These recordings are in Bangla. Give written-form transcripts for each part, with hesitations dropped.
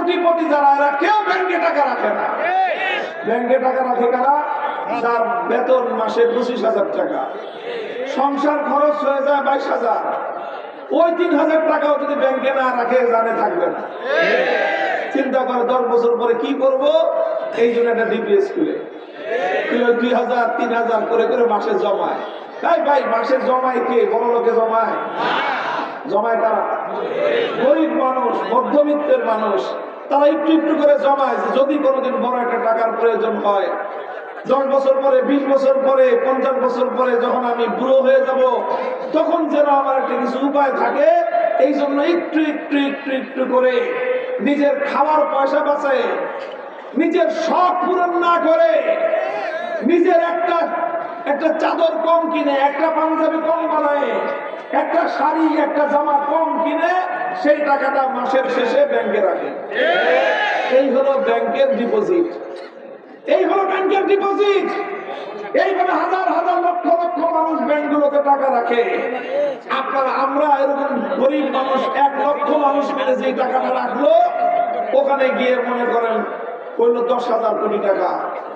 কোটিপতি যারা, এরা কেউ ব্যাংকে টাকা রাখে না। ব্যাংকে টাকা রাখে কারা? যার বেতন মাসে 25,000 টাকা, সংসার খরচ হয়ে যায় 22,000, ওই 3,000 টাকাও যদি ব্যাংকে না রাখে জানে থাকবে না। চিন্তা করে 10 বছর পরে কি করব, এই জন্য একটা ডিপিএস খুলে 2,000 3,000 করে করে মাসে জমায়। তাই ভাই, মাসে জমায় কে? বড় লোকে জমায়? জমায় তারা গরিব মানুষ, মধ্যবিত্তের মানুষ, তারা একটু একটু করে জমায়। যদি কোনোদিন বড় একটা টাকার প্রয়োজন হয়, 10 বছর পরে, 20 বছর পরে, 50 বছর পরে যখন আমি বুড়ো হয়ে যাব, তখন যেন আমার একটা কিছু উপায় থাকে, এই জন্য একটু একটু একটু একটু করে নিজের খাওয়ার পয়সা বাঁচে, নিজের শখ পূরণ না করে, নিজের একটা চাদর কম কিনে, একটা পাঞ্জাবি কম বানায়, একটা শাড়ি একটা জামা কম কিনে, সেই টাকাটা মাসের শেষে ব্যাংকে রাখে। এই হলো ব্যাংকের ডিপোজিট। এই হলো ব্যাংকের ডিপোজিট। এইভাবে হাজার হাজার লক্ষ লক্ষ মানুষ ব্যাংকগুলোতে টাকা রাখে। আমরা এরকম গরিব মানুষ 1 লক্ষ মানুষ মিলে যে টাকাটা রাখলো, ওখানে গিয়ে মনে করেন হইল 10,000 কোটি টাকা।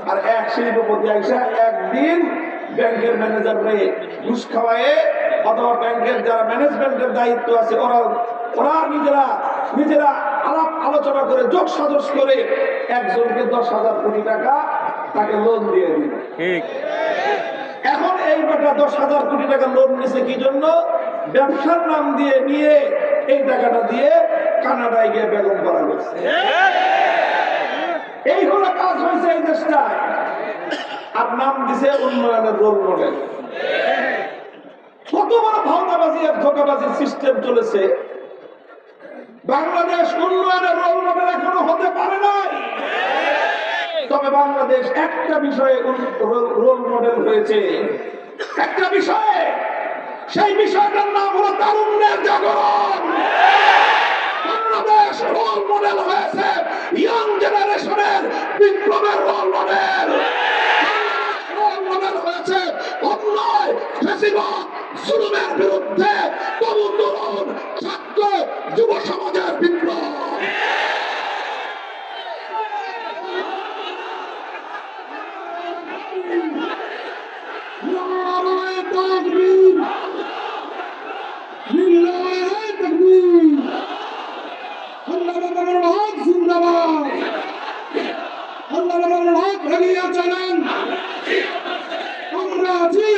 আর এক শিল্পপতি আইসা একদিন ব্যাংকের ম্যানেজারকে ঘুষ খাওয়ায়, অথবা ব্যাংকের যারা ম্যানেজমেন্টের দায়িত্ব আছে ওরা নিজেরা আলাপ আলোচনা করে যোগ সাজস করে একজনকে 10,000 কোটি টাকা তাকে লোন দিয়ে দিল। এখন এই বেটা 10,000 কোটি টাকা লোন নিছে কি জন্য? ব্যবসার নাম দিয়ে নিয়ে এই টাকাটা দিয়ে কানাডায় গিয়ে বেগম করা গেছে। এই হলো কাজ হয়েছে এই দেশটায়। আর নাম দিছে উন্নয়নের রোল মডেল। কত বড় ভাওতাবাজি আর ধোঁকাবাজির সিস্টেম চলেছে। বাংলাদেশ উন্নয়নের রোল মডেল এখনো হতে পারে নাই। তবে বাংলাদেশ একটা বিষয়ে রোল মডেল হয়েছে, একটা বিষয়ে। সেই বিষয়টার নাম হলো তারুণ্যের জাগরণ। বাংলাদেশ রোল মডেল হয়েছে ইয়ং জেনারেশনের বিপ্লবের রোল মডেল। রোল মডেল হয়েছে অন্যায়, ফ্যাসিবাদ, জুলুমের বিরুদ্ধে তরুণ তরুণ ছাত্র যুব সমাজের বিপ্লব।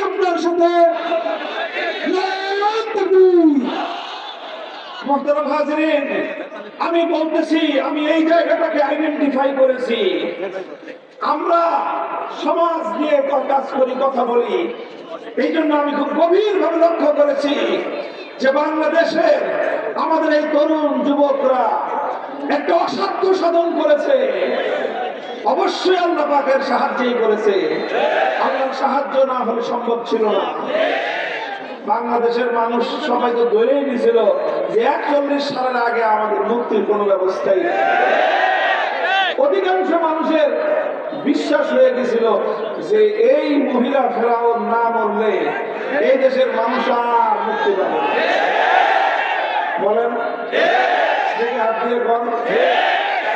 আপনার সাথে আমি বলতেছি, আমি এই জায়গাটাকে আইডেন্টিফাই করেছি। আমরা সমাজ নিয়ে কাজ করি, কথা বলি। এই জন্য আমি খুব গভীর ভাবে লক্ষ্য করেছি যে বাংলাদেশের আমাদের এই তরুণ যুবকরা একটা অসাধ্য সাধন করেছে। অবশ্যই আল্লাহ পাকের সাহায্যই করেছে। আল্লাহর সাহায্য না হলে সম্ভব ছিল না। বাংলাদেশের মানুষ সবাই তো ধরেই নিয়েছিল যে 41 সালের আগে আমাদের মুক্তির কোনো ব্যবস্থাই নেই। অধিকাংশ মানুষের বিশ্বাস হয়ে গেছিল যে এই মহিলা ফেরাউন না মরলে এই দেশের মানুষ আর মুক্তি পাবে না। বলেন, হাত দিয়ে কন।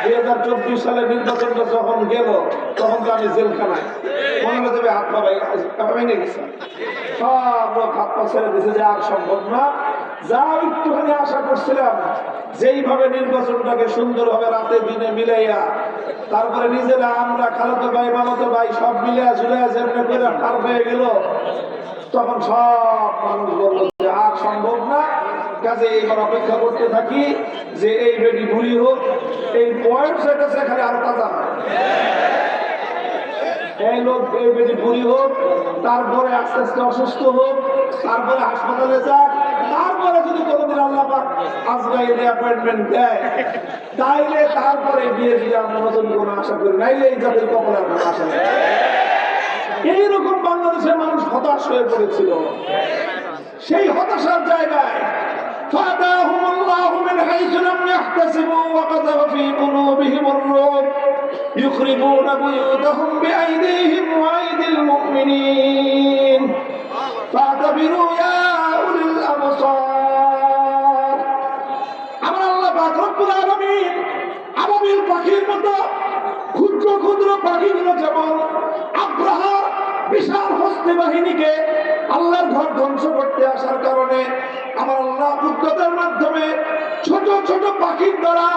2024 সালে নির্বাচনটা যখন গেল, তখন তো আমি জেলখানায়, মনে হতে হাত পা ভেঙে গেছে। সব লোক হাত পা ছেড়ে দিয়েছে যে আর সম্ভব না। যা একটুখানি আশা করছিলাম যেইভাবে নির্বাচনটাকে সুন্দরভাবে রাতে দিনে মিলাইয়া, তারপরে নিজেরা আমরা খালাতো ভাই মামাতো ভাই সব মিলিয়া ঝুলিয়া যেমনি করে পার হয়ে গেল, তখন সব মানুষ বলল যে আর সম্ভব না। কাজে এবার অপেক্ষা করতে থাকি যে এই বেডি বুড়ি হোক, এই বয়স হয়েছে খালি আরো তাজা, এই লোক এই বেডি বুড়ি হোক, তারপরে আস্তে আস্তে অসুস্থ হোক, তারপরে হাসপাতালে যাক, তারপরে যদি কোনোদিন আল্লাহ পাক আজরাইলে অ্যাপয়েন্টমেন্ট দেয়, তাইলে তারপরে গিয়ে যদি আমরা নতুন কোনো আশা করি, নাইলে এই জাতির কপালে আমরা আশা নেই। এইরকম বাংলাদেশের মানুষ হতাশ হয়ে পড়েছিল। সেই হতাশার জায়গায় فأتاهم الله من حيث لم يحتسبوا وقذف في قلوبهم الرعب يخربون بيوتهم بأيديهم وأيدي المؤمنين فاعتبروا يا أولي الأبصار। আমার আল্লাহ পাক রব্বুল আলামিন আবাবিল পাখির মতো ক্ষুদ্র ক্ষুদ্র পাখিগুলো যেমন আব্রাহা বিশাল হস্তি বাহিনীকে আল্লাহর ঘর ধ্বংস করতে আসার কারণে আমার আল্লাহ বুদ্ধদের মাধ্যমে ছোট ছোট পাখির দ্বারা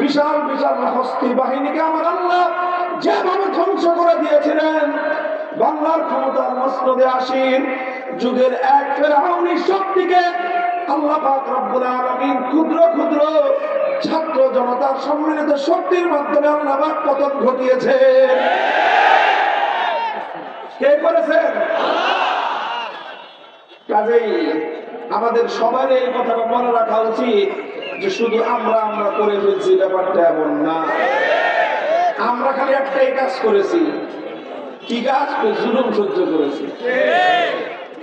বিশাল বিশাল হস্তি বাহিনীকে আমার আল্লাহ যেভাবে ধ্বংস করে দিয়েছিলেন, বাংলার ক্ষমতার মসনদে আসীন যুগের এক ফেরাউনি শক্তিকে আল্লাহ পাক রব্বুল আলামিন ক্ষুদ্র ক্ষুদ্র ছাত্র জনতার সম্মিলিত শক্তির মাধ্যমে আল্লাহ পাক পতন ঘটিয়েছে। কে করেছেন? কাজেই আমাদের সবার এই কথাটা মনে রাখা উচিত যে শুধু আমরা করে ফেলছি, ব্যাপারটা এমন না। আমরা খালি একটাই কাজ করেছি। কি কাজ? জুলুম সহ্য করেছি।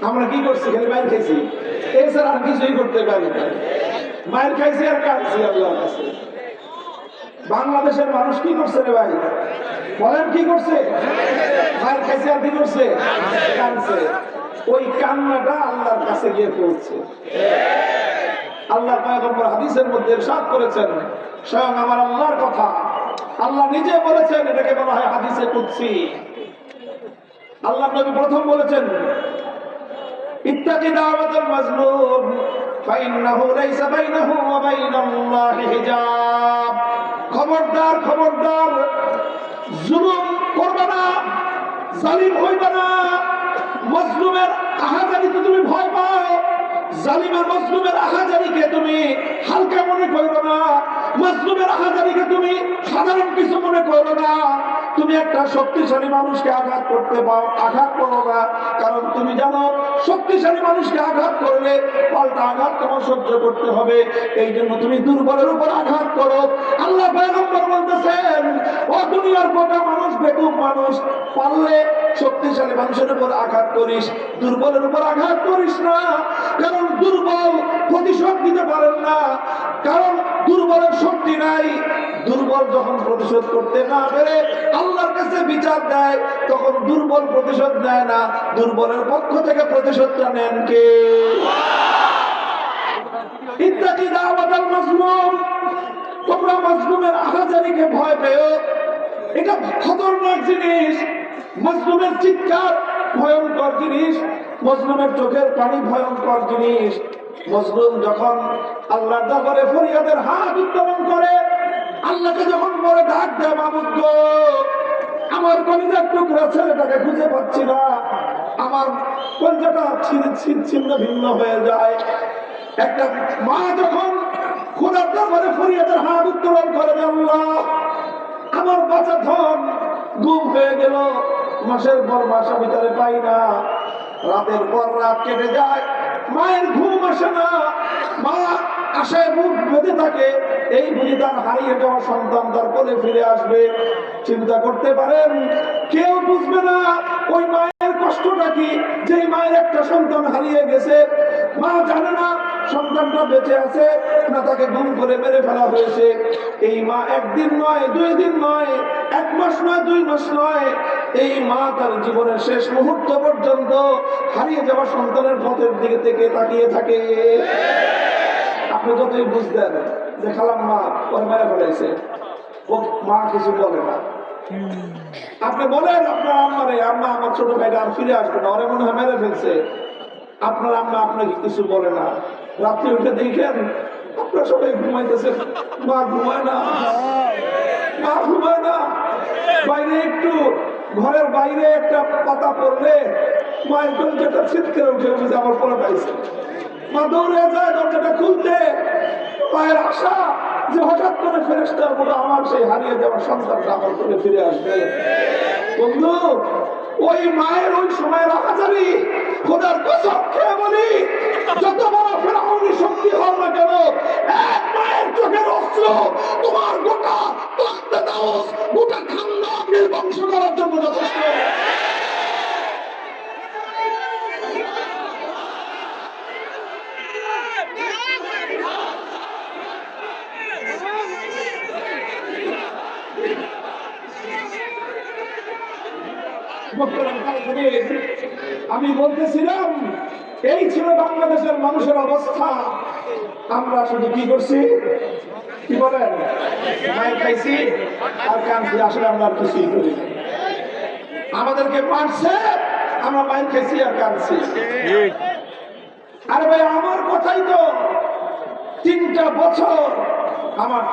আমরা কি করছি? খালি মায়ের খাইছি, এছাড়া আর কিছুই করতে পারি না। মায়ের খাইছি আর কাঁদছি আল্লাহর কাছে। বাংলাদেশের মানুষ কি করছে রে ভাই? বলেন কি করছে? মায়ের খাইছে আর কি করছে? কাঁদছে। ওই কান্নাটা আল্লাহর কাছে গিয়ে পৌঁছছে। আল্লাহ পয়গম্বর হাদিসের মধ্যে ইরশাদ করেছেন, স্বয়ং আমার আল্লাহর কথা, আল্লাহ নিজে বলেছেন, এটাকে বলা হয় হাদিসে কুদসি। আল্লাহ নবী প্রথম বলেছেন, ইত্তাকি দাওয়াতাল মাজলুম ফাইন্নাহু লাইসা বাইনাহু ওয়া বাইনাল্লাহি হিজাব। খবরদার খবরদার, জুলুম করবে না, জালিম হইবে না। মাজলুমের আহাজারিতে তুমি ভয় পাও, জালিমের মাজলুমের আহাজারিকে তুমি হালকা মনে করো না, মাজলুমের আহাজারিকে তুমি সাধারণ কিছু মনে করো না। তুমি একটা শক্তিশালী মানুষকে আঘাত করতে পাও, আঘাত করো না, কারণ তুমি জানো শক্তিশালী মানুষকে আঘাত করলে পাল্টা আঘাত তোমার সহ্য করতে হবে। এই জন্য তুমি দুর্বলের উপর আঘাত করো। আল্লাহ পয়গম্বর বলতেছেন, ও দুনিয়ার গোটা মানুষ, বেকুব মানুষ, পারলে শক্তিশালী মানুষের উপর আঘাত করিস, দুর্বলের উপর আঘাত করিস না। কারণ দুর্বল প্রতিশোধ দিতে পারেন না, কারণ দুর্বলের শক্তি নাই। দুর্বল যখন প্রতিশোধ করতে না পেরে আল্লাহর কাছে বিচার দেয়, তখন দুর্বল প্রতিশোধ দেয় না, দুর্বলের পক্ষ থেকে প্রতিশোধটা নেন কে? ইত্তাকি দাওয়াতাল মাজলুম, তোমরা মাজলুমের আহাজারিকে ভয় পেও, এটা খতরনাক জিনিস। মাজলুমের চিৎকার ভয়ঙ্কর জিনিস, মাজলুমের চোখের পানি ভয়ঙ্কর জিনিস। মাজলুম যখন আল্লাহর দরবারে ফরিয়াদের হাত উত্তোলন করে, আল্লাহকে যখন বলে ডাক দেয়, মাবুদ গো, আমার কলিজার টুকরা ছেলেটাকে খুঁজে পাচ্ছি না, আমার কলিজাটা ছিন্ন ভিন্ন হয়ে যায়। একটা মা যখন খোদার দরবারে ফরিয়াদের হাত উত্তোলন করে, আল্লাহ আমার বাচ্চা ধন গুম হয়ে গেল, মাসের পর মাস আমি তারে পাই না, রাতের পর রাত কেটে যায়, মায়ের ঘুম আসে না, মা আশায় বুক বেঁধে থাকে, এই বুঝি তার হারিয়ে যাওয়া সন্তান তার কোলে ফিরে আসবে। চিন্তা করতে পারেন, কেউ বুঝবে না ওই মায়ের কষ্টটা কি, যে মায়ের একটা সন্তান হারিয়ে গেছে। মা জানে না সন্তানটা বেঁচে আছে না তাকে গুম করে মেরে ফেলা হয়েছে। এই মা একদিন নয়, 2 দিন নয়, 1 মাস নয়, 2 মাস নয়, এই মা তার জীবনের শেষ মুহূর্ত পর্যন্ত হারিয়ে যাওয়া সন্তানের পথের দিকে থেকে তাকিয়ে থাকে। আপনি যতই বুঝতেন যে খালাম্মা ওর মেরে ফেলাইছে, ও মা কিছু বলে না। আপনি বলেন আপনার আম্মারে, আম্মা আমার ছোট ভাইটা আর ফিরে আসবে না, ওরে মনে হয় মেরে ফেলছে, আপনার আম্মা আপনাকে কিছু বলে না। রাত্রে উঠে দেখেন আপনারা সবাই ঘুমাইতেছেন, মা ঘুমায় না, মা ঘুমায় না। বাইরে একটু, ঘরের বাইরে একটা পাতা পড়লে মায়ের দরজাটা ছিটকে উঠে উঠে আমার পরে পাইছে, মা দৌড়ে যায় দরজাটা খুলতে, মায়ের আশা যে হঠাৎ করে ফেরেশতার মতো আমার সেই হারিয়ে যাওয়া সন্তানটা আমার করে ফিরে আসবে। বন্ধু, ওই মায়ের ওই সময়ের আহাজারি, খোদার কসম খেয়ে বলি, যত বড় ফেরাউনি শক্তি হও না কেন, এক মায়ের চোখের অস্ত্র তোমার গোটা তখতে দাওস, গোটা খানদান নির্বংশ করার জন্য যথেষ্ট। আমি বলতেছিলাম, এই ছিল বাংলাদেশের মানুষের অবস্থা। আমরা শুধু কি করছি, কি বলেন, মাইর খাইছি আর কাঁদছি, আসলে আমরা আর কিছুই করি না। আমাদেরকে মারছে, আমরা মাইর খাইছি আর কাঁদছি। আরে ভাই আমার কথাই তো 3টা বছর আমার